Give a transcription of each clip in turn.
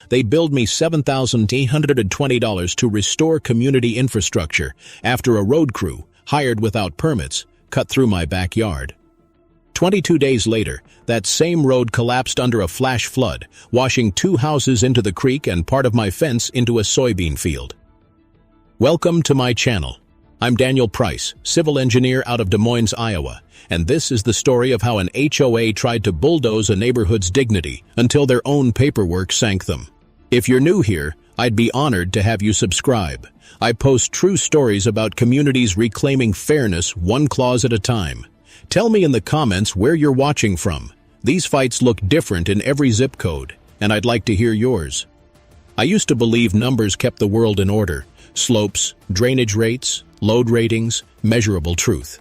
They billed me $7,820 to restore community infrastructure after a road crew, hired without permits, cut through my backyard. 22 days later, that same road collapsed under a flash flood, washing 2 houses into the creek and part of my fence into a soybean field. Welcome to my channel. I'm Daniel Price, civil engineer out of Des Moines, Iowa, and this is the story of how an HOA tried to bulldoze a neighborhood's dignity until their own paperwork sank them. If you're new here, I'd be honored to have you subscribe. I post true stories about communities reclaiming fairness one clause at a time. Tell me in the comments where you're watching from. These fights look different in every zip code, and I'd like to hear yours. I used to believe numbers kept the world in order. Slopes, drainage rates, load ratings, measurable truth.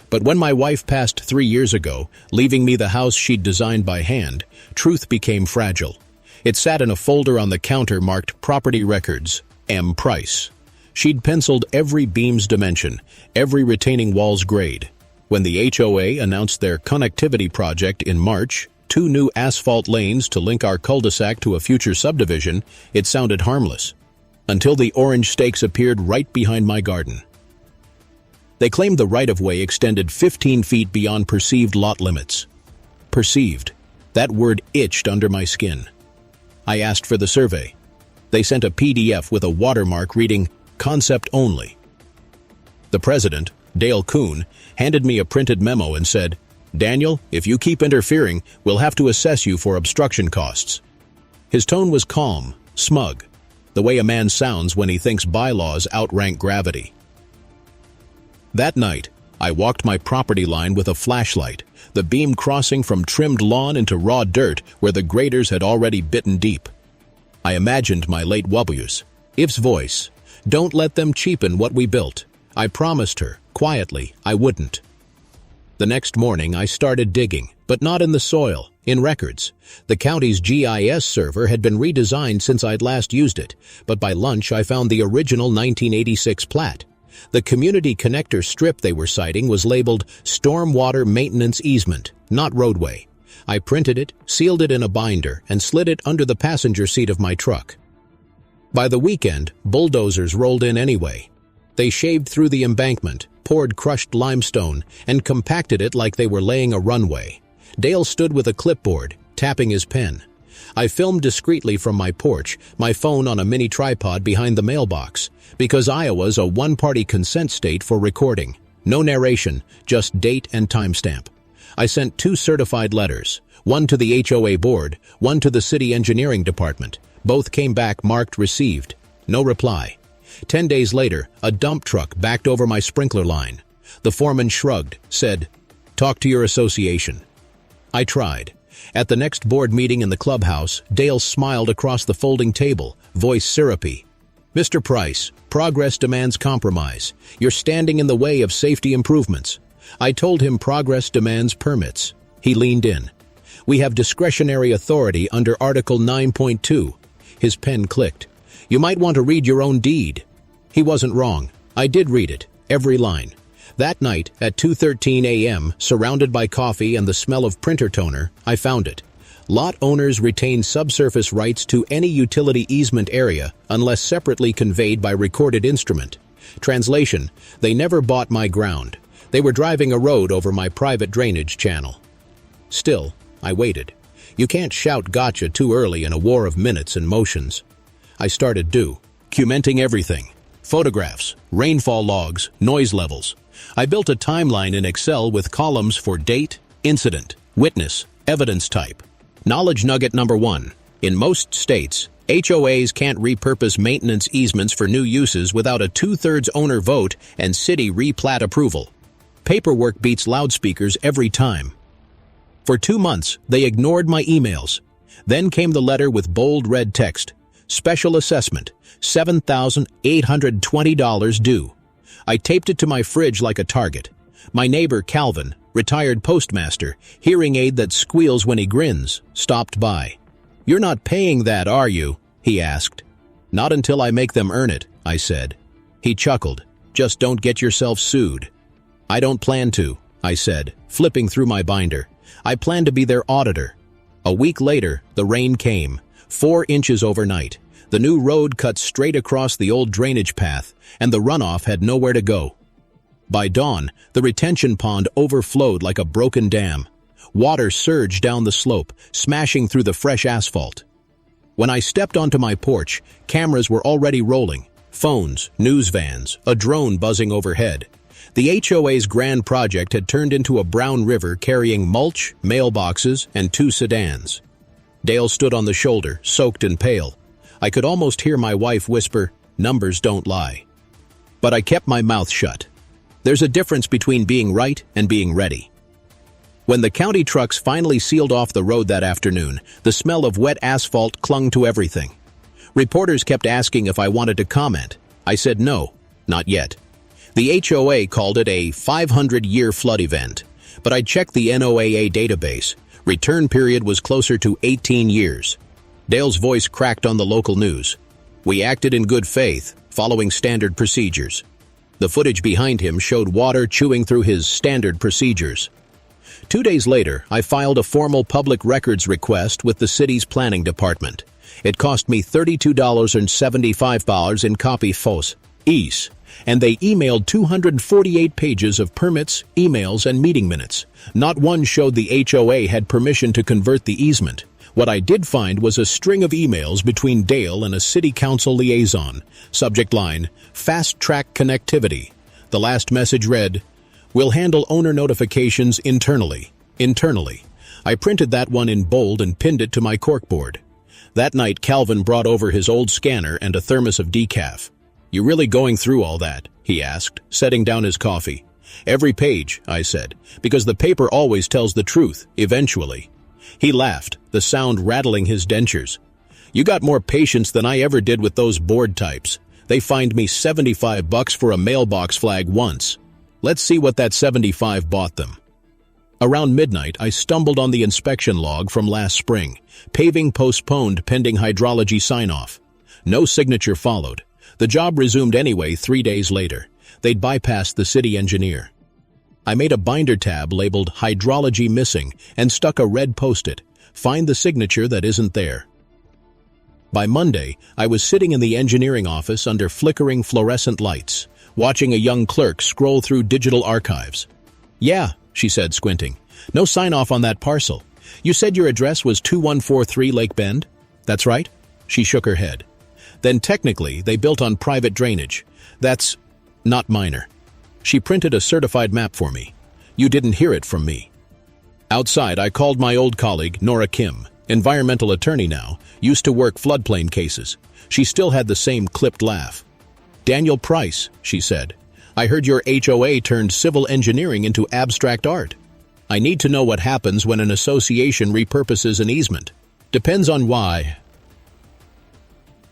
But when my wife passed 3 years ago, leaving me the house she'd designed by hand, truth became fragile. It sat in a folder on the counter marked Property Records, M. Price. She'd penciled every beam's dimension, every retaining wall's grade. When the HOA announced their connectivity project in March, 2 new asphalt lanes to link our cul-de-sac to a future subdivision, it sounded harmless. Until the orange stakes appeared right behind my garden. They claimed the right-of-way extended 15 feet beyond perceived lot limits. Perceived. That word itched under my skin. I asked for the survey. They sent a PDF with a watermark reading, "Concept only." The president, Dale Kuhn, handed me a printed memo and said, "Daniel, if you keep interfering, we'll have to assess you for obstruction costs." His tone was calm, smug, the way a man sounds when he thinks bylaws outrank gravity. That night, I walked my property line with a flashlight, the beam crossing from trimmed lawn into raw dirt where the graders had already bitten deep. I imagined my late W's voice. "Don't let them cheapen what we built." I promised her, quietly, I wouldn't. The next morning, I started digging, but not in the soil, in records. The county's GIS server had been redesigned since I'd last used it, but by lunch I found the original 1986 plat. The community connector strip they were citing was labeled Stormwater Maintenance Easement, not roadway. I printed it, sealed it in a binder, and slid it under the passenger seat of my truck. By the weekend, bulldozers rolled in anyway. They shaved through the embankment, poured crushed limestone, and compacted it like they were laying a runway. Dale stood with a clipboard, tapping his pen. I filmed discreetly from my porch, my phone on a mini tripod behind the mailbox, because Iowa's a one-party consent state for recording. No narration, just date and timestamp. I sent 2 certified letters, one to the HOA board, one to the city engineering department. Both came back marked received. No reply. 10 days later, a dump truck backed over my sprinkler line. The foreman shrugged, said, "Talk to your association." I tried. At the next board meeting in the clubhouse, Dale smiled across the folding table, voice syrupy. "Mr. Price, progress demands compromise. You're standing in the way of safety improvements." I told him progress demands permits. He leaned in. "We have discretionary authority under Article 9.2. His pen clicked. "You might want to read your own deed." He wasn't wrong. I did read it, every line. That night, at 2:13 a.m., surrounded by coffee and the smell of printer toner, I found it. Lot owners retain subsurface rights to any utility easement area unless separately conveyed by recorded instrument. Translation, they never bought my ground. They were driving a road over my private drainage channel. Still, I waited. You can't shout gotcha too early in a war of minutes and motions. I started documenting everything. Photographs, rainfall logs, noise levels. I built a timeline in Excel with columns for date, incident, witness, evidence type. Knowledge nugget number 1. In most states, HOAs can't repurpose maintenance easements for new uses without a 2/3 owner vote and city replat approval. Paperwork beats loudspeakers every time. For 2 months, they ignored my emails. Then came the letter with bold red text. Special assessment, $7,820 due. I taped it to my fridge like a target. My neighbor, Calvin, retired postmaster, hearing aid that squeals when he grins, stopped by. "You're not paying that, are you?" he asked. "Not until I make them earn it," I said. He chuckled. "Just don't get yourself sued." "I don't plan to," I said, flipping through my binder. "I plan to be their auditor." A week later, the rain came. 4 inches overnight. The new road cut straight across the old drainage path, and the runoff had nowhere to go. By dawn, the retention pond overflowed like a broken dam. Water surged down the slope, smashing through the fresh asphalt. When I stepped onto my porch, cameras were already rolling. Phones, news vans, a drone buzzing overhead. The HOA's grand project had turned into a brown river carrying mulch, mailboxes, and 2 sedans. Dale stood on the shoulder, soaked and pale. I could almost hear my wife whisper, "Numbers don't lie." But I kept my mouth shut. There's a difference between being right and being ready. When the county trucks finally sealed off the road that afternoon, the smell of wet asphalt clung to everything. Reporters kept asking if I wanted to comment. I said no, not yet. The HOA called it a 500-year flood event, but I checked the NOAA database. Return period was closer to 18 years. Dale's voice cracked on the local news. We acted in good faith, following standard procedures. The footage behind him showed water chewing through his standard procedures. 2 days later, I filed a formal public records request with the city's planning department. It cost me $32.75 in copy fees, and they emailed 248 pages of permits, emails, and meeting minutes. Not one showed the HOA had permission to convert the easement. What I did find was a string of emails between Dale and a city council liaison. Subject line, Fast Track Connectivity. The last message read, "We'll handle owner notifications internally." Internally. I printed that one in bold and pinned it to my corkboard. That night, Calvin brought over his old scanner and a thermos of decaf. "You really going through all that?" he asked, setting down his coffee. "Every page," I said, "because the paper always tells the truth, eventually." He laughed, the sound rattling his dentures. "You got more patience than I ever did with those board types. They fined me $75 for a mailbox flag once. Let's see what that 75 bought them." Around midnight, I stumbled on the inspection log from last spring. Paving postponed pending hydrology sign-off. No signature followed. The job resumed anyway 3 days later. They'd bypassed the city engineer. I made a binder tab labeled Hydrology Missing and stuck a red post-it. Find the signature that isn't there. By Monday, I was sitting in the engineering office under flickering fluorescent lights, watching a young clerk scroll through digital archives. "Yeah," she said, squinting. "No sign-off on that parcel. You said your address was 2143 Lake Bend? That's right?" She shook her head. "Then technically, they built on private drainage. That's not minor." She printed a certified map for me. "You didn't hear it from me." Outside, I called my old colleague, Nora Kim, environmental attorney now, used to work floodplain cases. She still had the same clipped laugh. "Daniel Price," she said, "I heard your HOA turned civil engineering into abstract art. I need to know what happens when an association repurposes an easement. Depends on why."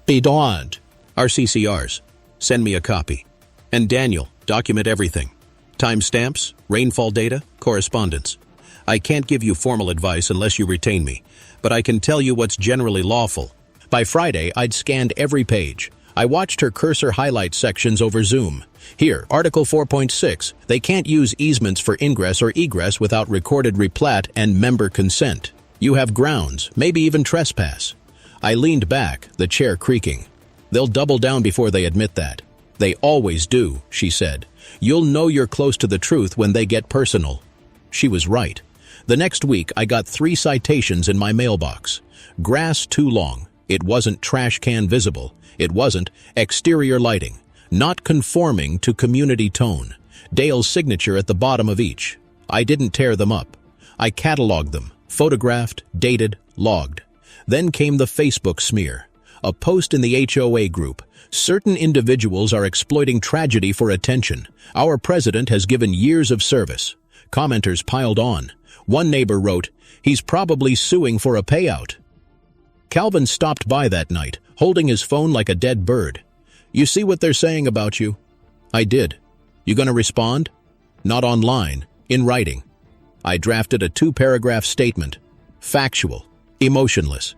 Beyond. RCCRs. Send me a copy. And Daniel, document everything. Timestamps, rainfall data, correspondence. I can't give you formal advice unless you retain me, but I can tell you what's generally lawful. By Friday, I'd scanned every page. I watched her cursor highlight sections over Zoom. Here, Article 4.6, they can't use easements for ingress or egress without recorded replat and member consent. You have grounds, maybe even trespass. I leaned back, the chair creaking. They'll double down before they admit that. They always do, she said. You'll know you're close to the truth when they get personal. She was right. The next week, I got 3 citations in my mailbox. Grass too long. It wasn't trash can visible. It wasn't exterior lighting. Not conforming to community tone. Dale's signature at the bottom of each. I didn't tear them up. I cataloged them, photographed, dated, logged. Then came the Facebook smear. A post in the HOA group. Certain individuals are exploiting tragedy for attention. Our president has given years of service. Commenters piled on. One neighbor wrote, "He's probably suing for a payout." Calvin stopped by that night, holding his phone like a dead bird. "You see what they're saying about you?" I did. "You gonna respond?" "Not online, in writing." I drafted a 2-paragraph statement. Factual, emotionless.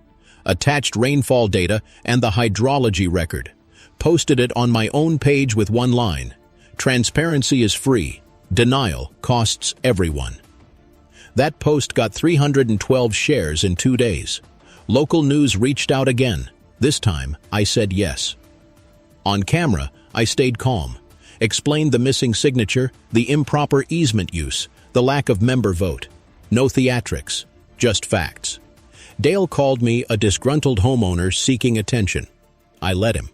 Attached rainfall data and the hydrology record. Posted it on my own page with one line. Transparency is free. Denial costs everyone. That post got 312 shares in 2 days. Local news reached out again. This time, I said yes. On camera, I stayed calm, explained the missing signature, the improper easement use, the lack of member vote. No theatrics, just facts. Dale called me a disgruntled homeowner seeking attention. I let him.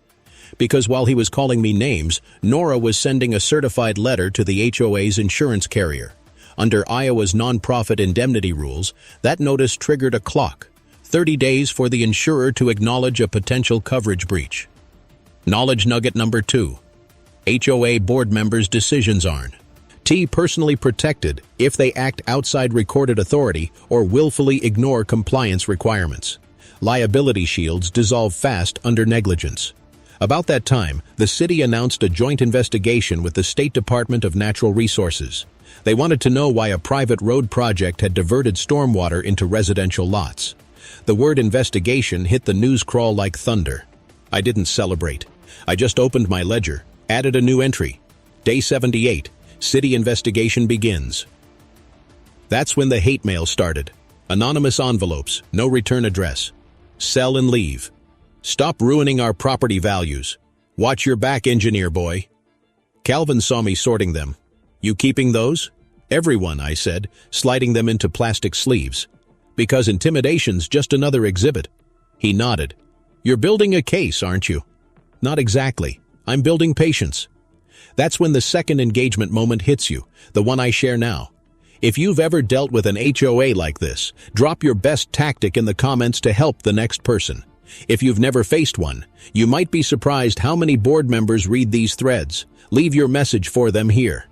Because while he was calling me names, Nora was sending a certified letter to the HOA's insurance carrier. Under Iowa's nonprofit indemnity rules, that notice triggered a clock, 30 days for the insurer to acknowledge a potential coverage breach. Knowledge nugget number 2. HOA board members' decisions aren't personally protected if they act outside recorded authority or willfully ignore compliance requirements. Liability shields dissolve fast under negligence. About that time, the city announced a joint investigation with the State Department of Natural Resources. They wanted to know why a private road project had diverted stormwater into residential lots. The word investigation hit the news crawl like thunder. I didn't celebrate. I just opened my ledger, added a new entry. Day 78. City investigation begins. That's when the hate mail started. Anonymous envelopes, no return address. Sell and leave. Stop ruining our property values. Watch your back, engineer boy. Calvin saw me sorting them. You keeping those? Everyone, I said, sliding them into plastic sleeves. Because intimidation's just another exhibit. He nodded. You're building a case, aren't you? Not exactly. I'm building patience. That's when the second engagement moment hits you, the one I share now. If you've ever dealt with an HOA like this, drop your best tactic in the comments to help the next person. If you've never faced one, you might be surprised how many board members read these threads. Leave your message for them here.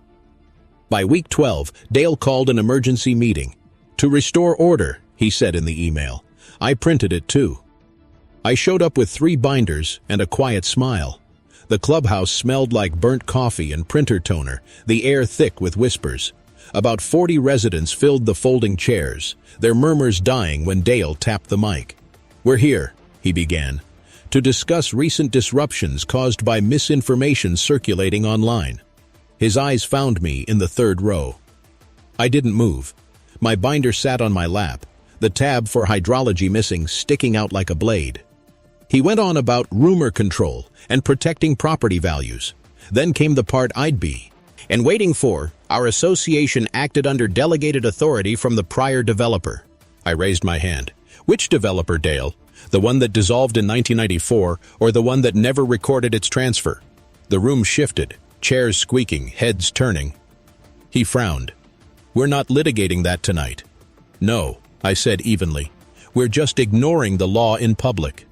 By week 12, Dale called an emergency meeting. To restore order, he said in the email. I printed it too. I showed up with 3 binders and a quiet smile. The clubhouse smelled like burnt coffee and printer toner, the air thick with whispers. About 40 residents filled the folding chairs, their murmurs dying when Dale tapped the mic. We're here, he began, to discuss recent disruptions caused by misinformation circulating online. His eyes found me in the 3rd row. I didn't move. My binder sat on my lap, the tab for hydrology missing, sticking out like a blade. He went on about rumor control and protecting property values. Then came the part I'd be and waiting for. Our association acted under delegated authority from the prior developer. I raised my hand. Which developer, Dale? The one that dissolved in 1994 or the one that never recorded its transfer? The room shifted, chairs squeaking, heads turning. He frowned. We're not litigating that tonight. No, I said evenly. We're just ignoring the law in public.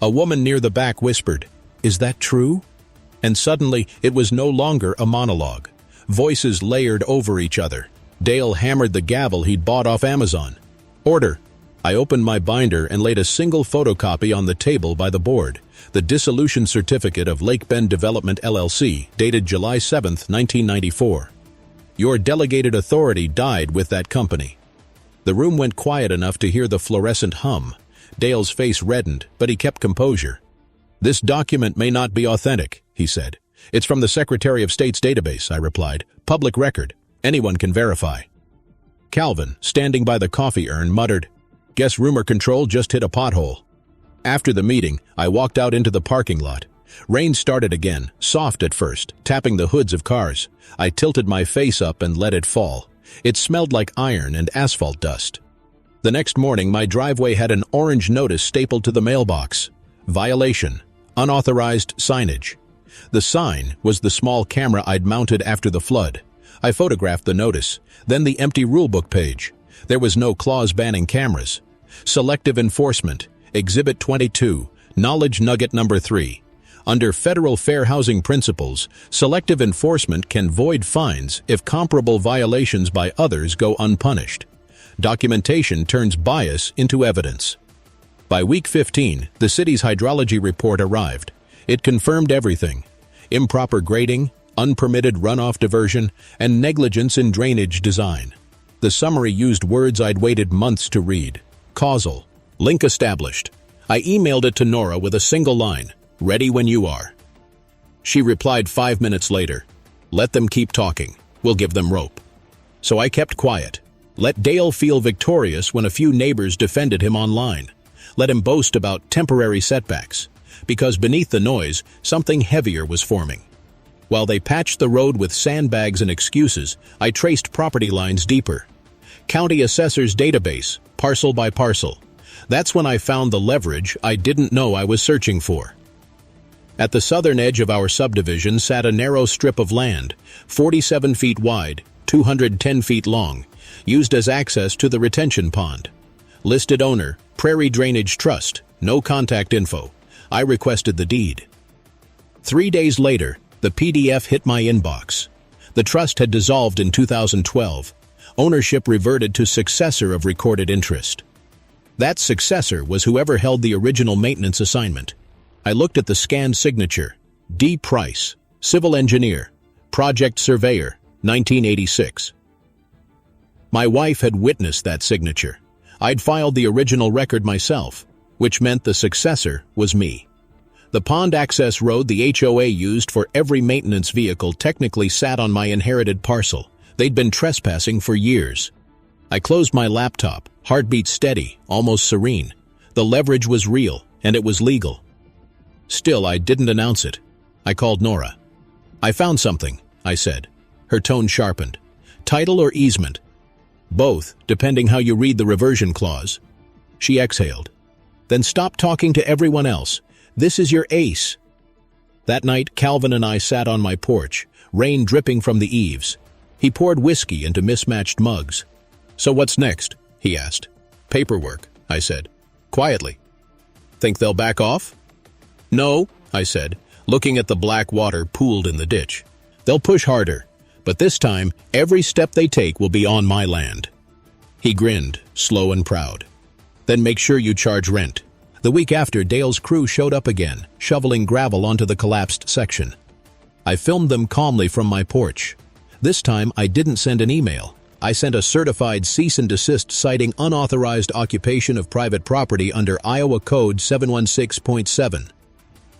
A woman near the back whispered, "Is that true?" And suddenly, it was no longer a monologue. Voices layered over each other. Dale hammered the gavel he'd bought off Amazon. Order. I opened my binder and laid a single photocopy on the table by the board, the dissolution certificate of Lake Bend Development LLC, dated July 7, 1994. Your delegated authority died with that company. The room went quiet enough to hear the fluorescent hum. Dale's face reddened, but he kept composure. This document may not be authentic, he said. It's from the Secretary of State's database, I replied. Public record. Anyone can verify. Calvin, standing by the coffee urn, muttered, Guess rumor control just hit a pothole. After the meeting, I walked out into the parking lot. Rain started again, soft at first, tapping the hoods of cars. I tilted my face up and let it fall. It smelled like iron and asphalt dust. The next morning, my driveway had an orange notice stapled to the mailbox. Violation. Unauthorized signage. The sign was the small camera I'd mounted after the flood. I photographed the notice, then the empty rulebook page. There was no clause banning cameras. Selective enforcement. Exhibit 22. Knowledge nugget number 3. Under federal fair housing principles, selective enforcement can void fines if comparable violations by others go unpunished. Documentation turns bias into evidence. By week 15, the city's hydrology report arrived. It confirmed everything: improper grading, unpermitted runoff diversion, and negligence in drainage design. The summary used words I'd waited months to read. Causal. Link established. I emailed it to Nora with a single line, "Ready when you are." She replied 5 minutes later, "Let them keep talking. We'll give them rope." So I kept quiet. Let Dale feel victorious when a few neighbors defended him online. Let him boast about temporary setbacks, because beneath the noise, something heavier was forming. While they patched the road with sandbags and excuses, I traced property lines deeper. County assessor's database, parcel by parcel. That's when I found the leverage I didn't know I was searching for. At the southern edge of our subdivision sat a narrow strip of land, 47 feet wide, 210 feet long, used as access to the retention pond. Listed owner, Prairie Drainage Trust, no contact info. I requested the deed. 3 days later, the PDF hit my inbox. The trust had dissolved in 2012. Ownership reverted to successor of recorded interest. That successor was whoever held the original maintenance assignment. I looked at the scanned signature. D. Price, Civil Engineer, Project Surveyor, 1986. My wife had witnessed that signature. I'd filed the original record myself, which meant the successor was me. The pond access road the HOA used for every maintenance vehicle technically sat on my inherited parcel. They'd been trespassing for years. I closed my laptop, heartbeat steady, almost serene. The leverage was real, and it was legal. Still, I didn't announce it. I called Nora. I found something, I said. Her tone sharpened. Title or easement? Both, depending how you read the reversion clause. She exhaled. Then stop talking to everyone else. This is your ace. That night, Calvin and I sat on my porch, rain dripping from the eaves. He poured whiskey into mismatched mugs. So what's next? He asked. Paperwork, I said, quietly. Think they'll back off? No, I said, looking at the black water pooled in the ditch. They'll push harder, but this time, every step they take will be on my land. He grinned, slow and proud. Then make sure you charge rent. The week after, Dale's crew showed up again, shoveling gravel onto the collapsed section. I filmed them calmly from my porch. This time, I didn't send an email. I sent a certified cease and desist citing unauthorized occupation of private property under Iowa Code 716.7.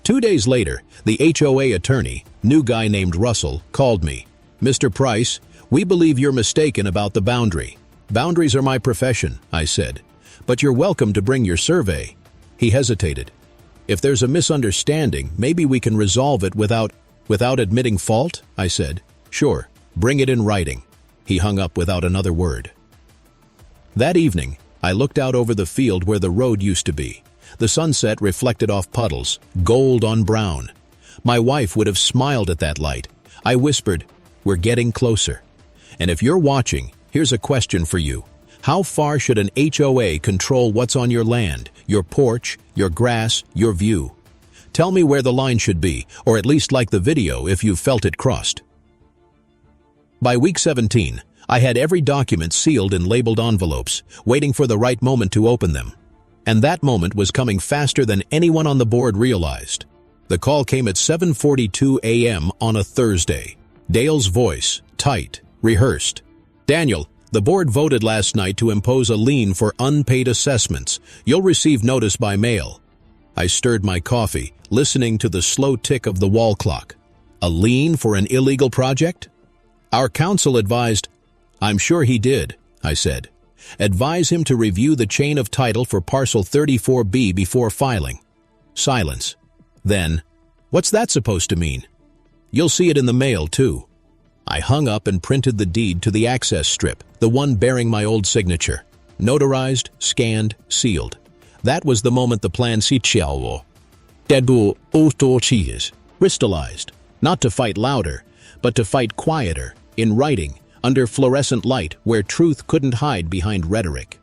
2 days later, the HOA attorney, new guy named Russell, called me. Mr. Price, we believe you're mistaken about the boundary. Boundaries are my profession, I said, but you're welcome to bring your survey. He hesitated. If there's a misunderstanding, maybe we can resolve it without admitting fault, I said. Sure, bring it in writing. He hung up without another word. That evening, I looked out over the field where the road used to be. The sunset reflected off puddles, gold on brown. My wife would have smiled at that light. I whispered, we're getting closer. And if you're watching, here's a question for you. How far should an HOA control what's on your land, your porch, your grass, your view? Tell me where the line should be, or at least like the video if you've felt it crossed. By week 17, I had every document sealed in labeled envelopes, waiting for the right moment to open them. And that moment was coming faster than anyone on the board realized. The call came at 7:42 a.m. on a Thursday. Dale's voice, tight, rehearsed. Daniel, the board voted last night to impose a lien for unpaid assessments. You'll receive notice by mail. I stirred my coffee, listening to the slow tick of the wall clock. A lien for an illegal project? Our counsel advised. I'm sure he did, I said. Advise him to review the chain of title for parcel 34B before filing. Silence. Then, what's that supposed to mean? You'll see it in the mail, too. I hung up and printed the deed to the access strip, the one bearing my old signature. Notarized, scanned, sealed. That was the moment the plan crystallized. Not to fight louder, but to fight quieter, in writing, under fluorescent light where truth couldn't hide behind rhetoric.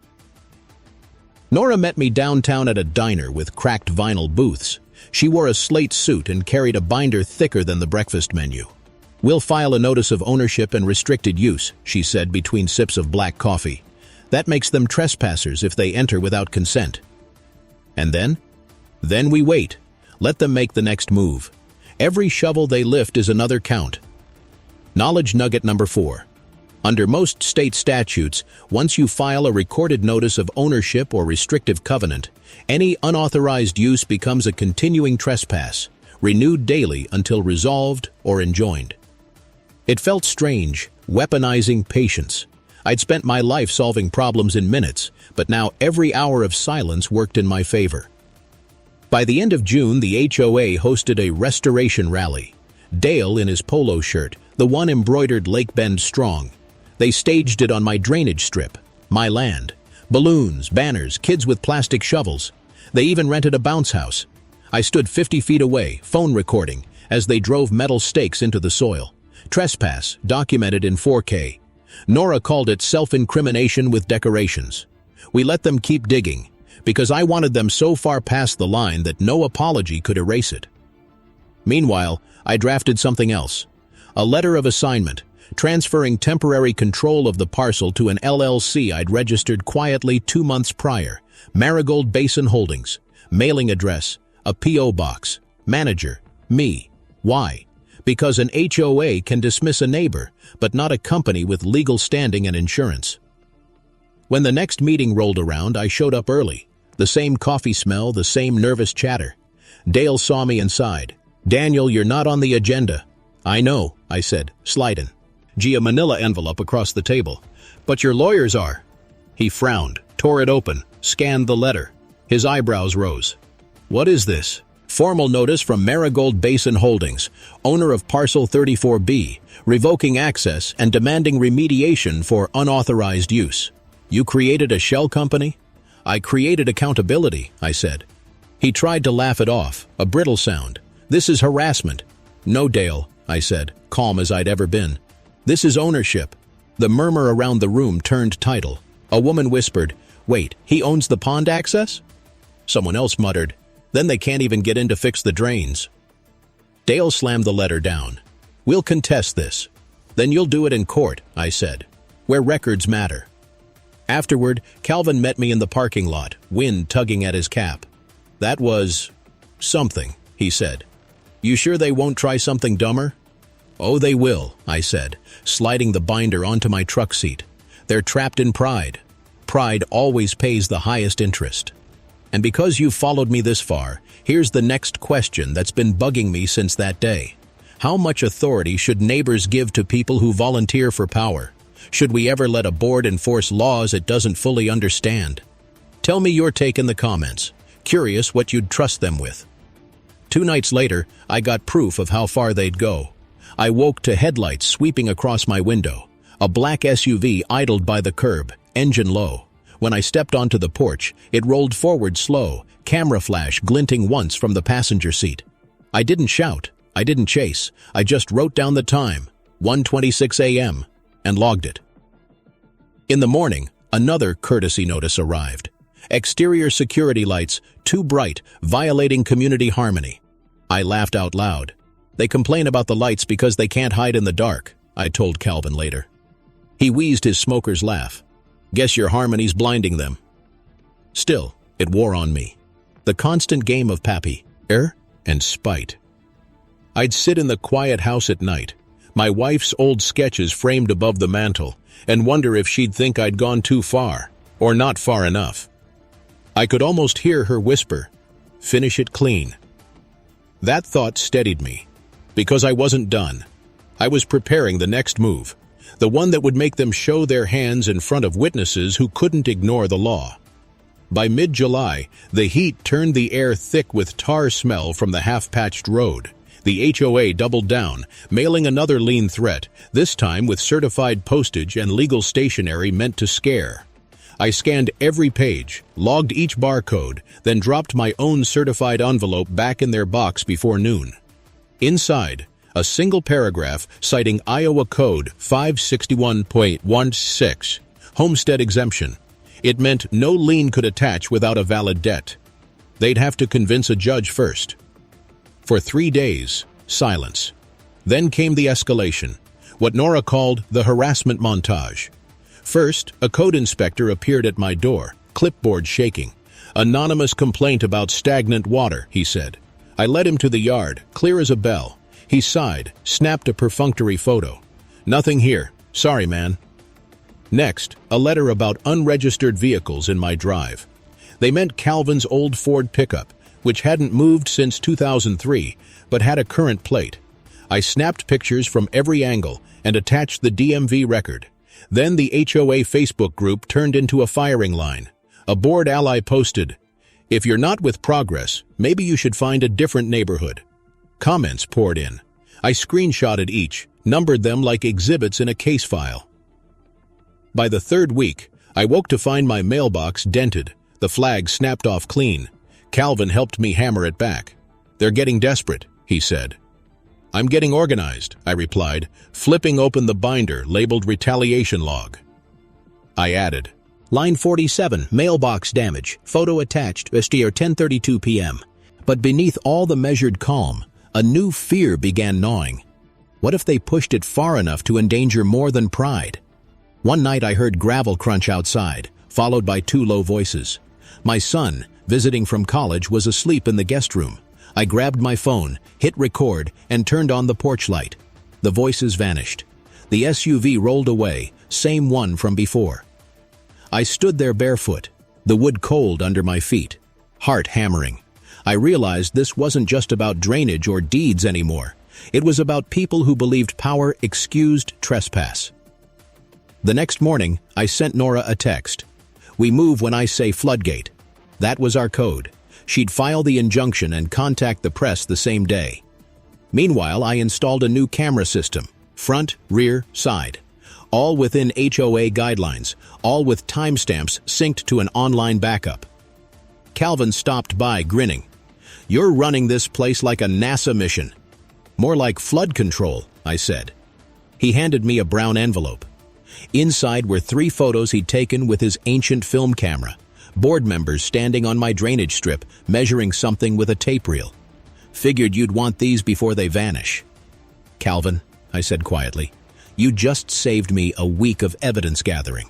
Nora met me downtown at a diner with cracked vinyl booths. She wore a slate suit and carried a binder thicker than the breakfast menu. We'll file a notice of ownership and restricted use, she said between sips of black coffee. That makes them trespassers if they enter without consent. And then? Then we wait. Let them make the next move. Every shovel they lift is another count. Knowledge nugget number 4. Under most state statutes, once you file a recorded notice of ownership or restrictive covenant, any unauthorized use becomes a continuing trespass, renewed daily until resolved or enjoined. It felt strange, weaponizing patience. I'd spent my life solving problems in minutes, but now every hour of silence worked in my favor. By the end of June, the HOA hosted a restoration rally. Dale in his polo shirt, the one embroidered Lake Bend strong. They staged it on my drainage strip, my land. Balloons, banners, kids with plastic shovels. They even rented a bounce house. I stood 50 feet away, phone recording, as they drove metal stakes into the soil. Trespass, documented in 4K. Nora called it self-incrimination with decorations. We let them keep digging, because I wanted them so far past the line that no apology could erase it. Meanwhile, I drafted something else. A letter of assignment, transferring temporary control of the parcel to an LLC I'd registered quietly 2 months prior. Marigold Basin Holdings. Mailing address, a P.O. box. Manager, me. Why? Because an HOA can dismiss a neighbor, but not a company with legal standing and insurance. When the next meeting rolled around, I showed up early. The same coffee smell, the same nervous chatter. Dale saw me and sighed. "Daniel, you're not on the agenda." "I know," I said, sliding. A manila envelope across the table. "But your lawyers are." He frowned, tore it open, scanned the letter. His eyebrows rose. "What is this?" "Formal notice from Marigold Basin Holdings, owner of Parcel 34B, revoking access and demanding remediation for unauthorized use." "You created a shell company?" "I created accountability," I said. He tried to laugh it off, a brittle sound. "This is harassment." "No, Dale," I said, calm as I'd ever been. "This is ownership." The murmur around the room turned tidal. A woman whispered, "Wait, he owns the pond access?" Someone else muttered, "Then they can't even get in to fix the drains." Dale slammed the letter down. "We'll contest this." "Then you'll do it in court," I said, "where records matter." Afterward, Calvin met me in the parking lot, wind tugging at his cap. "That was something," he said. "You sure they won't try something dumber?" "Oh, they will," I said, sliding the binder onto my truck seat. "They're trapped in pride. Pride always pays the highest interest. And because you've followed me this far, here's the next question that's been bugging me since that day. How much authority should neighbors give to people who volunteer for power? Should we ever let a board enforce laws it doesn't fully understand? Tell me your take in the comments. Curious what you'd trust them with. 2 nights later, I got proof of how far they'd go. I woke to headlights sweeping across my window. A black SUV idled by the curb, engine low. When I stepped onto the porch, it rolled forward slow, camera flash glinting once from the passenger seat. I didn't shout. I didn't chase. I just wrote down the time, 1:26 a.m., and logged it. In the morning, another courtesy notice arrived. Exterior security lights, too bright, violating community harmony. I laughed out loud. "They complain about the lights because they can't hide in the dark," I told Calvin later. He wheezed his smoker's laugh. "Guess your harmony's blinding them." Still, it wore on me. The constant game of pappy, and spite. I'd sit in the quiet house at night, my wife's old sketches framed above the mantel, and wonder if she'd think I'd gone too far, or not far enough. I could almost hear her whisper, "Finish it clean." That thought steadied me, because I wasn't done. I was preparing the next move, the one that would make them show their hands in front of witnesses who couldn't ignore the law. By mid-July, the heat turned the air thick with tar smell from the half-patched road. The HOA doubled down, mailing another lean threat, this time with certified postage and legal stationery meant to scare. I scanned every page, logged each barcode, then dropped my own certified envelope back in their box before noon. Inside, a single paragraph citing Iowa Code 561.16, homestead exemption. It meant no lien could attach without a valid debt. They'd have to convince a judge first. For 3 days, silence. Then came the escalation, what Nora called the harassment montage. First, a code inspector appeared at my door, clipboard shaking. "Anonymous complaint about stagnant water," he said. I led him to the yard, clear as a bell. He sighed, snapped a perfunctory photo. "Nothing here. Sorry, man." Next, a letter about unregistered vehicles in my drive. They meant Calvin's old Ford pickup, which hadn't moved since 2003, but had a current plate. I snapped pictures from every angle and attached the DMV record. Then the HOA Facebook group turned into a firing line. A board ally posted, "If you're not with progress, maybe you should find a different neighborhood." Comments poured in. I screenshotted each, numbered them like exhibits in a case file. By the third week, I woke to find my mailbox dented, the flag snapped off clean. Calvin helped me hammer it back. "They're getting desperate," he said. "I'm getting organized," I replied, flipping open the binder labeled retaliation log. I added, Line 47, mailbox damage, photo attached, SDR 10:32 p.m. But beneath all the measured calm, a new fear began gnawing. What if they pushed it far enough to endanger more than pride? One night I heard gravel crunch outside, followed by two low voices. My son, visiting from college, was asleep in the guest room. I grabbed my phone, hit record, and turned on the porch light. The voices vanished. The SUV rolled away, same one from before. I stood there barefoot, the wood cold under my feet, heart hammering. I realized this wasn't just about drainage or deeds anymore. It was about people who believed power excused trespass. The next morning, I sent Nora a text. "We move when I say floodgate." That was our code. She'd file the injunction and contact the press the same day. Meanwhile, I installed a new camera system, front, rear, side. All within HOA guidelines, all with timestamps synced to an online backup. Calvin stopped by, grinning. "You're running this place like a NASA mission." "More like flood control," I said. He handed me a brown envelope. Inside were 3 photos he'd taken with his ancient film camera, board members standing on my drainage strip, measuring something with a tape reel. "Figured you'd want these before they vanish." "Calvin," I said quietly, "you just saved me a week of evidence gathering."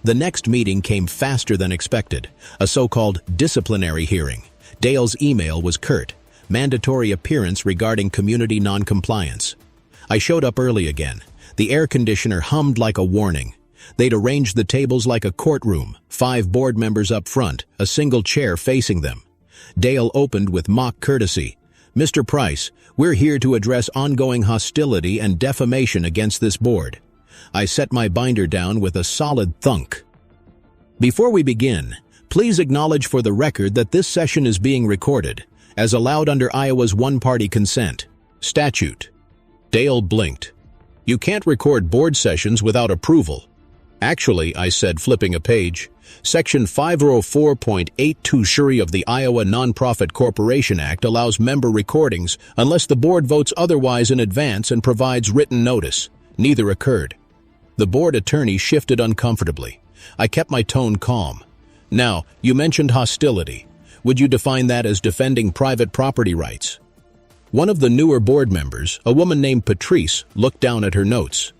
The next meeting came faster than expected, a so-called disciplinary hearing. Dale's email was curt, mandatory appearance regarding community non-compliance. I showed up early again. The air conditioner hummed like a warning. They'd arranged the tables like a courtroom, 5 board members up front, a single chair facing them. Dale opened with mock courtesy. "Mr. Price, we're here to address ongoing hostility and defamation against this board." I set my binder down with a solid thunk. "Before we begin, please acknowledge for the record that this session is being recorded, as allowed under Iowa's one-party consent statute." Dale blinked. "You can't record board sessions without approval." "Actually," I said, flipping a page, Section 504.82 Shuri of the Iowa Nonprofit Corporation Act allows member recordings unless the board votes otherwise in advance and provides written notice. Neither occurred. The board attorney shifted uncomfortably. I kept my tone calm. "Now, you mentioned hostility. Would you define that as defending private property rights?" One of the newer board members, a woman named Patrice, looked down at her notes.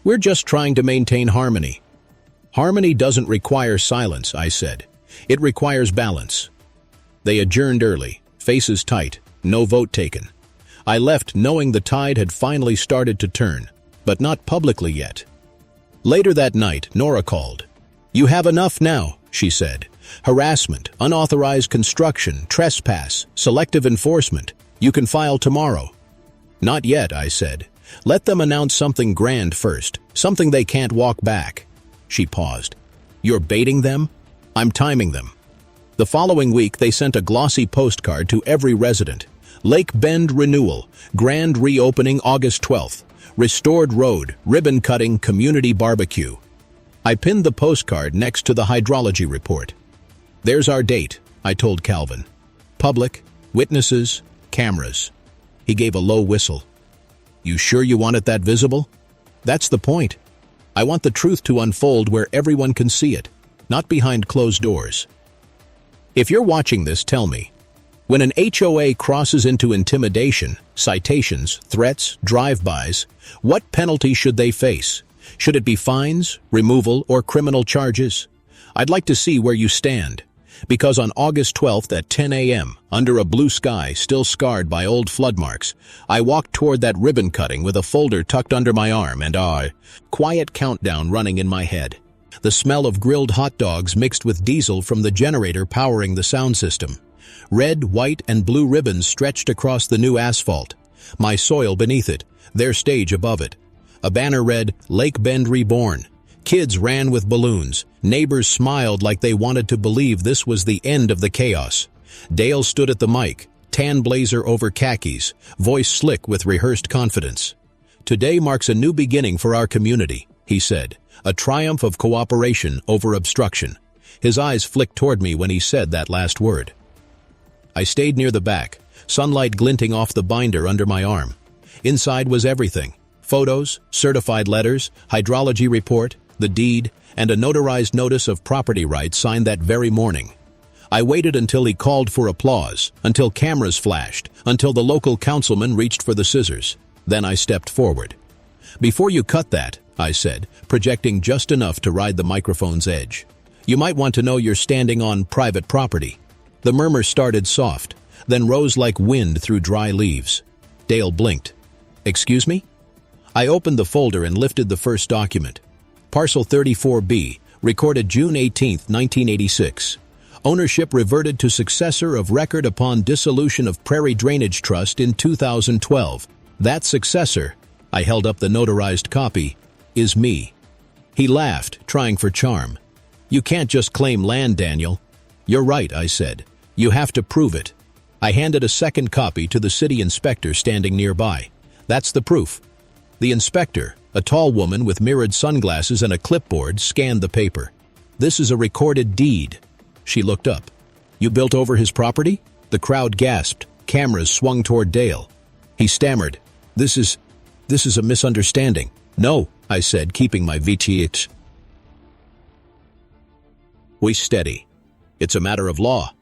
"We're just trying to maintain harmony." "Harmony doesn't require silence," I said. "It requires balance." They adjourned early, faces tight, no vote taken. I left knowing the tide had finally started to turn, but not publicly yet. Later that night, Nora called. "You have enough now," she said. "Harassment, unauthorized construction, trespass, selective enforcement. You can file tomorrow." "Not yet," I said. "Let them announce something grand first, something they can't walk back." She paused. "You're baiting them?" "I'm timing them." The following week, they sent a glossy postcard to every resident. Lake Bend renewal, grand reopening August 12th. Restored road, ribbon cutting, community barbecue. I pinned the postcard next to the hydrology report. "There's our date," I told Calvin. "Public, witnesses, cameras." He gave a low whistle. "You sure you want it that visible?" "That's the point. I want the truth to unfold where everyone can see it, not behind closed doors." If you're watching this, tell me, when an HOA crosses into intimidation, citations, threats, drive-bys, what penalty should they face? Should it be fines, removal, or criminal charges? I'd like to see where you stand. Because on August 12th at 10 a.m., under a blue sky still scarred by old flood marks, I walked toward that ribbon cutting with a folder tucked under my arm and a quiet countdown running in my head. The smell of grilled hot dogs mixed with diesel from the generator powering the sound system. Red, white, and blue ribbons stretched across the new asphalt. My soil beneath it, their stage above it. A banner read, "Lake Bend Reborn." Kids ran with balloons. Neighbors smiled like they wanted to believe this was the end of the chaos. Dale stood at the mic, tan blazer over khakis, voice slick with rehearsed confidence. "Today marks a new beginning for our community," he said, "a triumph of cooperation over obstruction." His eyes flicked toward me when he said that last word. I stayed near the back, sunlight glinting off the binder under my arm. Inside was everything: photos, certified letters, hydrology report, the deed, and a notarized notice of property rights signed that very morning. I waited until he called for applause, until cameras flashed, until the local councilman reached for the scissors. Then I stepped forward. "Before you cut that," I said, projecting just enough to ride the microphone's edge, "you might want to know you're standing on private property." The murmur started soft, then rose like wind through dry leaves. Dale blinked. "Excuse me?" I opened the folder and lifted the first document. Parcel 34B, recorded June 18, 1986. Ownership reverted to successor of record upon dissolution of Prairie Drainage Trust in 2012. That successor, I held up the notarized copy, is me. He laughed, trying for charm. "You can't just claim land, Daniel." "You're right," I said. "You have to prove it." I handed a second copy to the city inspector standing nearby. "That's the proof." The inspector, a tall woman with mirrored sunglasses and a clipboard, scanned the paper. "This is a recorded deed." She looked up. "You built over his property?" The crowd gasped. Cameras swung toward Dale. He stammered, This is a misunderstanding." "No," I said, keeping my VTH. "We steady. It's a matter of law."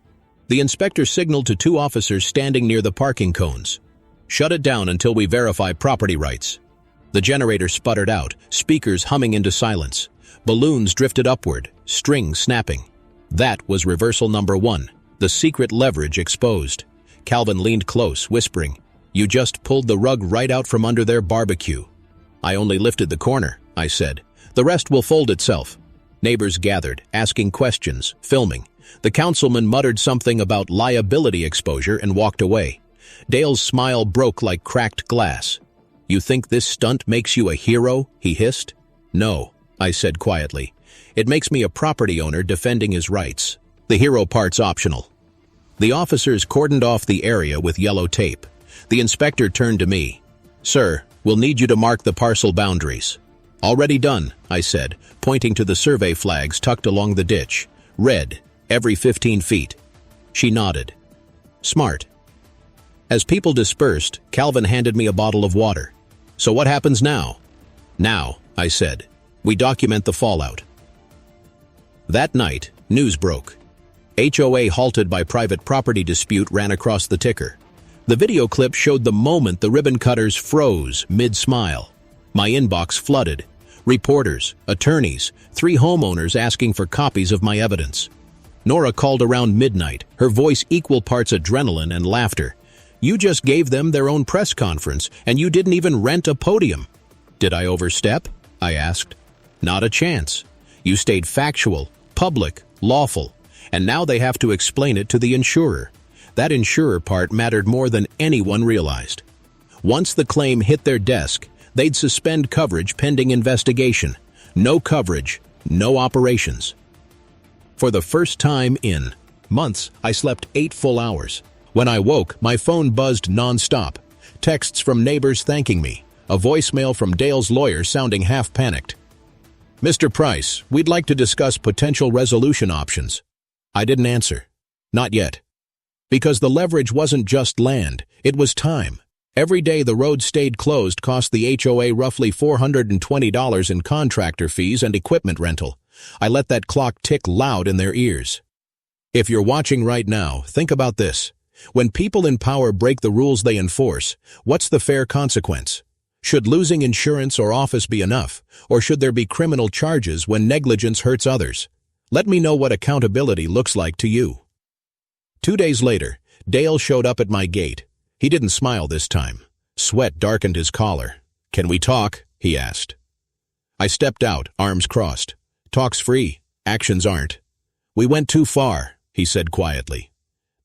The inspector signaled to two officers standing near the parking cones. "Shut it down until we verify property rights." The generator sputtered out, speakers humming into silence. Balloons drifted upward, strings snapping. That was reversal number 1, the secret leverage exposed. Calvin leaned close, whispering, "You just pulled the rug right out from under their barbecue." "I only lifted the corner," I said. "The rest will fold itself." Neighbors gathered, asking questions, filming. The councilman muttered something about liability exposure and walked away. Dale's smile broke like cracked glass. "You think this stunt makes you a hero?" he hissed. "No," I said quietly. "It makes me a property owner defending his rights. The hero part's optional." The officers cordoned off the area with yellow tape. The inspector turned to me. "Sir, we'll need you to mark the parcel boundaries." "Already done," I said, pointing to the survey flags tucked along the ditch. "Red, every 15 feet. She nodded. "Smart." As people dispersed, Calvin handed me a bottle of water. "So what happens now?" "Now," I said, "we document the fallout." That night, news broke. HOA halted by private property dispute ran across the ticker. The video clip showed the moment the ribbon cutters froze mid-smile. My inbox flooded. Reporters, attorneys, 3 homeowners asking for copies of my evidence. Nora called around midnight, her voice equal parts adrenaline and laughter. "You just gave them their own press conference, and you didn't even rent a podium." "Did I overstep?" I asked. "Not a chance. You stayed factual, public, lawful, and now they have to explain it to the insurer." That insurer part mattered more than anyone realized. Once the claim hit their desk, they'd suspend coverage pending investigation. No coverage, no operations. For the first time in months, I slept 8 full hours. When I woke, my phone buzzed nonstop. Texts from neighbors thanking me. A voicemail from Dale's lawyer sounding half-panicked. "Mr. Price, we'd like to discuss potential resolution options." I didn't answer. Not yet. Because the leverage wasn't just land, it was time. Every day the road stayed closed cost the HOA roughly $420 in contractor fees and equipment rental. I let that clock tick loud in their ears. If you're watching right now, think about this. When people in power break the rules they enforce, what's the fair consequence? Should losing insurance or office be enough, or should there be criminal charges when negligence hurts others? Let me know what accountability looks like to you. 2 days later, Dale showed up at my gate. He didn't smile this time. Sweat darkened his collar. "Can we talk?" he asked. I stepped out, arms crossed. "Talk's free, actions aren't." "We went too far," he said quietly.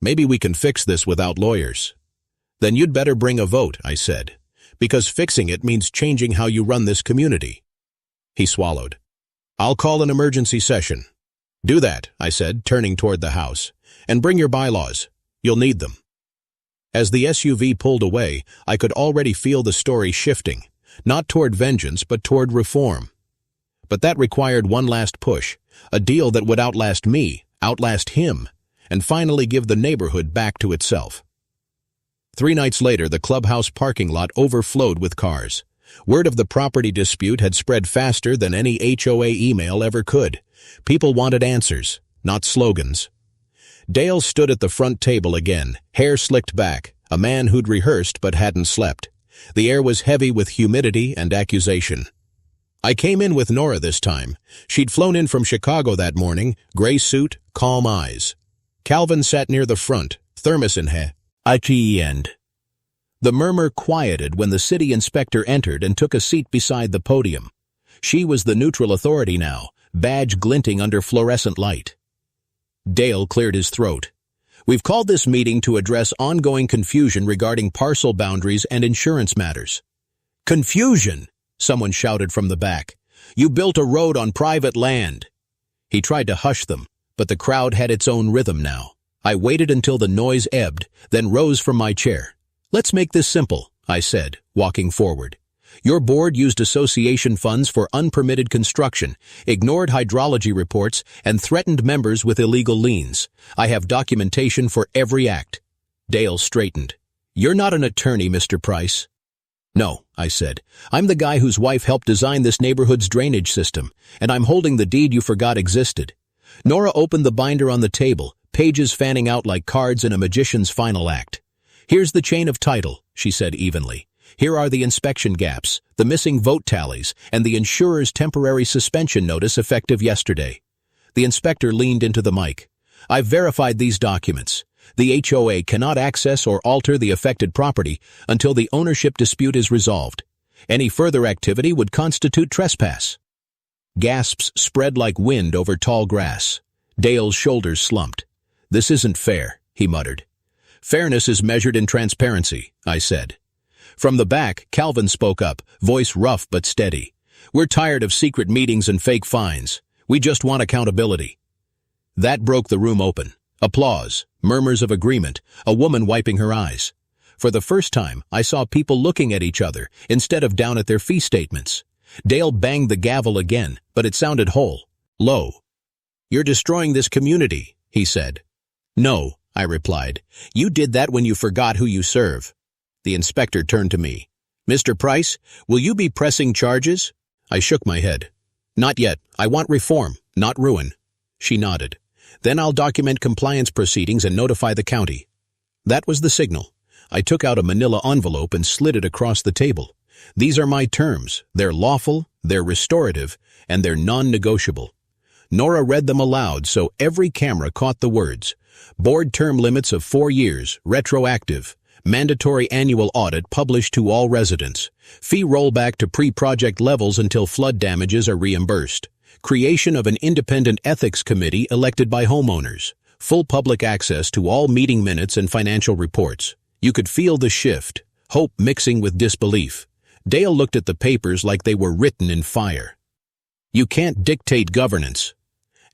"Maybe we can fix this without lawyers." "Then you'd better bring a vote," I said. Because fixing it means changing how you run this community. He swallowed. I'll call an emergency session. Do that, I said, turning toward the house. And bring your bylaws. You'll need them. As the SUV pulled away, I could already feel the story shifting, not toward vengeance, but toward reform. But that required one last push, a deal that would outlast me, outlast him, and finally give the neighborhood back to itself. 3 nights later, the clubhouse parking lot overflowed with cars. Word of the property dispute had spread faster than any HOA email ever could. People wanted answers, not slogans. Dale stood at the front table again, hair slicked back, a man who'd rehearsed but hadn't slept. The air was heavy with humidity and accusation. I came in with Nora this time. She'd flown in from Chicago that morning, gray suit, calm eyes. Calvin sat near the front, thermos in hand. end. The murmur quieted when the city inspector entered and took a seat beside the podium. She was the neutral authority now, badge glinting under fluorescent light. Dale cleared his throat. We've called this meeting to address ongoing confusion regarding parcel boundaries and insurance matters. Confusion! Someone shouted from the back. You built a road on private land. He tried to hush them, but the crowd had its own rhythm now. I waited until the noise ebbed, then rose from my chair. Let's make this simple, I said, walking forward. Your board used association funds for unpermitted construction, ignored hydrology reports, and threatened members with illegal liens. I have documentation for every act. Dale straightened. You're not an attorney, Mr. Price. No, I said. I'm the guy whose wife helped design this neighborhood's drainage system, and I'm holding the deed you forgot existed. Nora opened the binder on the table, pages fanning out like cards in a magician's final act. Here's the chain of title, she said evenly. Here are the inspection gaps, the missing vote tallies, and the insurer's temporary suspension notice effective yesterday. The inspector leaned into the mic. I've verified these documents. The HOA cannot access or alter the affected property until the ownership dispute is resolved. Any further activity would constitute trespass. Gasps spread like wind over tall grass. Dale's shoulders slumped. This isn't fair, he muttered. Fairness is measured in transparency, I said. From the back, Calvin spoke up, voice rough but steady. We're tired of secret meetings and fake fines. We just want accountability. That broke the room open. Applause, murmurs of agreement, a woman wiping her eyes. For the first time, I saw people looking at each other instead of down at their fee statements. Dale banged the gavel again, but it sounded whole, low. You're destroying this community, he said. No, I replied. You did that when you forgot who you serve. The inspector turned to me. Mr. Price, will you be pressing charges? I shook my head. Not yet. I want reform, not ruin. She nodded. Then I'll document compliance proceedings and notify the county. That was the signal. I took out a manila envelope and slid it across the table. These are my terms. They're lawful, they're restorative, and they're non-negotiable. Nora read them aloud so every camera caught the words. Board term limits of 4 years, retroactive. Mandatory annual audit published to all residents. Fee rollback to pre-project levels until flood damages are reimbursed. Creation of an independent ethics committee elected by homeowners. Full public access to all meeting minutes and financial reports. You could feel the shift, hope mixing with disbelief. Dale looked at the papers like they were written in fire. You can't dictate governance.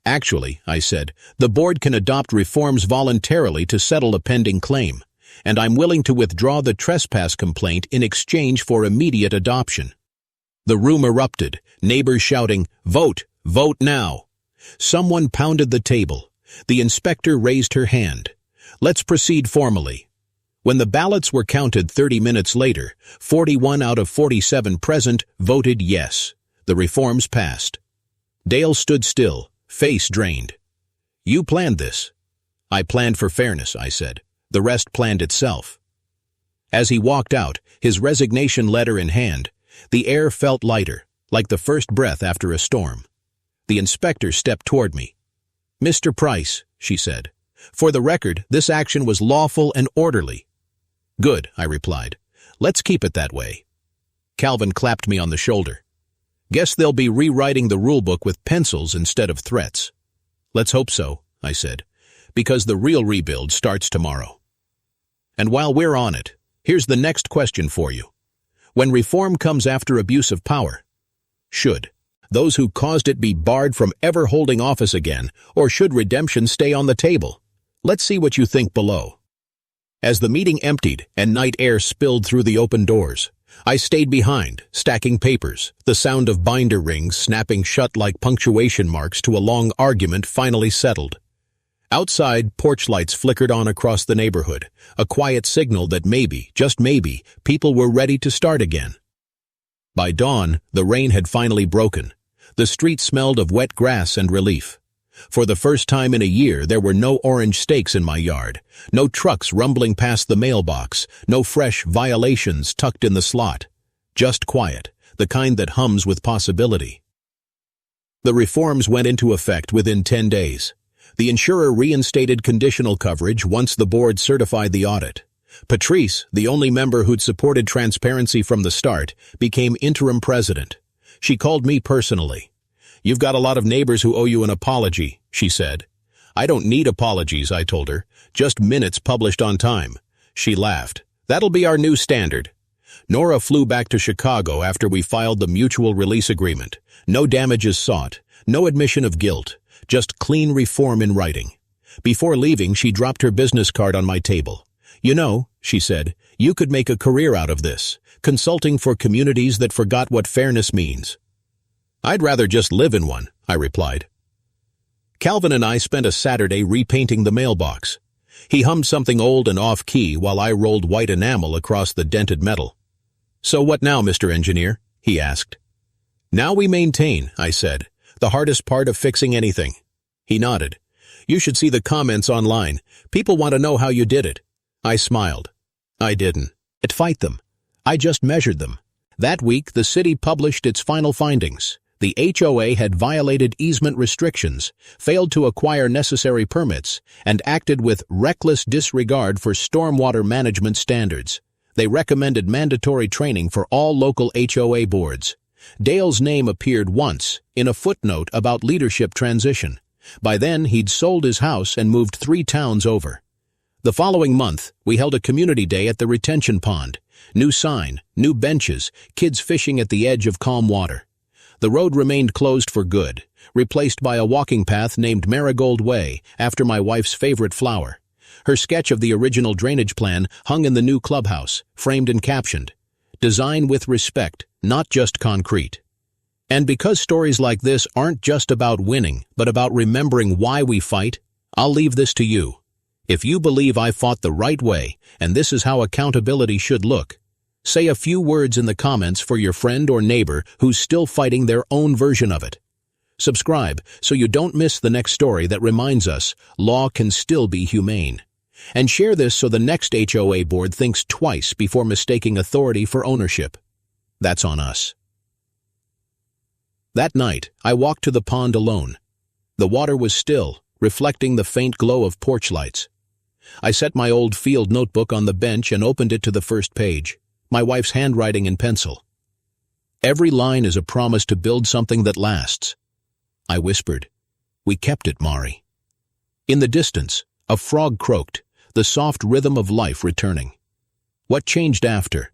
Actually, I said, the board can adopt reforms voluntarily to settle a pending claim. And I'm willing to withdraw the trespass complaint in exchange for immediate adoption. The room erupted, neighbors shouting, Vote! Vote now! Someone pounded the table. The inspector raised her hand. Let's proceed formally. When the ballots were counted 30 minutes later, 41 out of 47 present voted yes. The reforms passed. Dale stood still, face drained. You planned this. I planned for fairness, I said. The rest planned itself. As he walked out, his resignation letter in hand, the air felt lighter, like the first breath after a storm. The inspector stepped toward me. Mr. Price, she said, for the record, this action was lawful and orderly. Good, I replied. Let's keep it that way. Calvin clapped me on the shoulder. Guess they'll be rewriting the rulebook with pencils instead of threats. Let's hope so, I said, because the real rebuild starts tomorrow. And while we're on it, here's the next question for you. When reform comes after abuse of power? Should those who caused it be barred from ever holding office again, or should redemption stay on the table? Let's see what you think below. As the meeting emptied and night air spilled through the open doors, I stayed behind, stacking papers, the sound of binder rings snapping shut like punctuation marks to a long argument finally settled. Outside, porch lights flickered on across the neighborhood, a quiet signal that maybe, just maybe, people were ready to start again. By dawn, the rain had finally broken. The street smelled of wet grass and relief. For the first time in a year, there were no orange stakes in my yard, no trucks rumbling past the mailbox, no fresh violations tucked in the slot. Just quiet, the kind that hums with possibility. The reforms went into effect within 10 days. The insurer reinstated conditional coverage once the board certified the audit. Patrice, the only member who'd supported transparency from the start, became interim president. She called me personally. "You've got a lot of neighbors who owe you an apology," she said. "I don't need apologies," I told her. "Just minutes published on time." She laughed. "That'll be our new standard." Nora flew back to Chicago after we filed the mutual release agreement. No damages sought, no admission of guilt, just clean reform in writing. Before leaving, she dropped her business card on my table. "You know," she said, "you could make a career out of this, consulting for communities that forgot what fairness means." "I'd rather just live in one," I replied. Calvin and I spent a Saturday repainting the mailbox. He hummed something old and off-key while I rolled white enamel across the dented metal. "So what now, Mr. Engineer?" he asked. "Now we maintain," I said, "the hardest part of fixing anything." He nodded. "You should see the comments online. People want to know how you did it." I smiled. I didn't fight them. I just measured them. That week, the city published its final findings. The HOA had violated easement restrictions, failed to acquire necessary permits, and acted with reckless disregard for stormwater management standards. They recommended mandatory training for all local HOA boards. Dale's name appeared once in a footnote about leadership transition. By then, he'd sold his house and moved 3 towns over. The following month, we held a community day at the retention pond. New sign, new benches, kids fishing at the edge of calm water. The road remained closed for good, replaced by a walking path named Marigold Way, after my wife's favorite flower. Her sketch of the original drainage plan hung in the new clubhouse, framed and captioned, "Design with respect, not just concrete." And because stories like this aren't just about winning, but about remembering why we fight, I'll leave this to you. If you believe I fought the right way, and this is how accountability should look, say a few words in the comments for your friend or neighbor who's still fighting their own version of it. Subscribe so you don't miss the next story that reminds us law can still be humane. And share this so the next HOA board thinks twice before mistaking authority for ownership. That's on us. That night, I walked to the pond alone. The water was still, reflecting the faint glow of porch lights. I set my old field notebook on the bench and opened it to the first page, my wife's handwriting in pencil. "Every line is a promise to build something that lasts." I whispered. "We kept it, Mari." In the distance, a frog croaked, the soft rhythm of life returning. What changed after?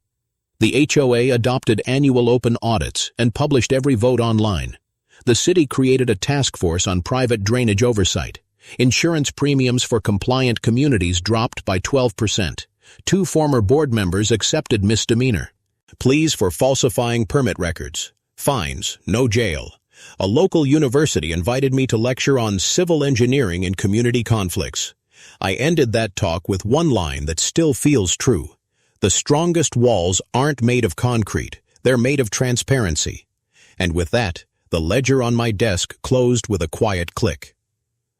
The HOA adopted annual open audits and published every vote online. The city created a task force on private drainage oversight. Insurance premiums for compliant communities dropped by 12%. 2 former board members accepted misdemeanor. Pleas for falsifying permit records. Fines, no jail. A local university invited me to lecture on civil engineering in community conflicts. I ended that talk with one line that still feels true. The strongest walls aren't made of concrete, they're made of transparency. And with that, the ledger on my desk closed with a quiet click.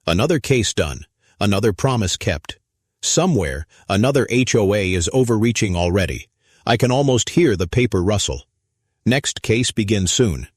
Another case done, another promise kept. Somewhere, another HOA is overreaching already. I can almost hear the paper rustle. Next case begins soon.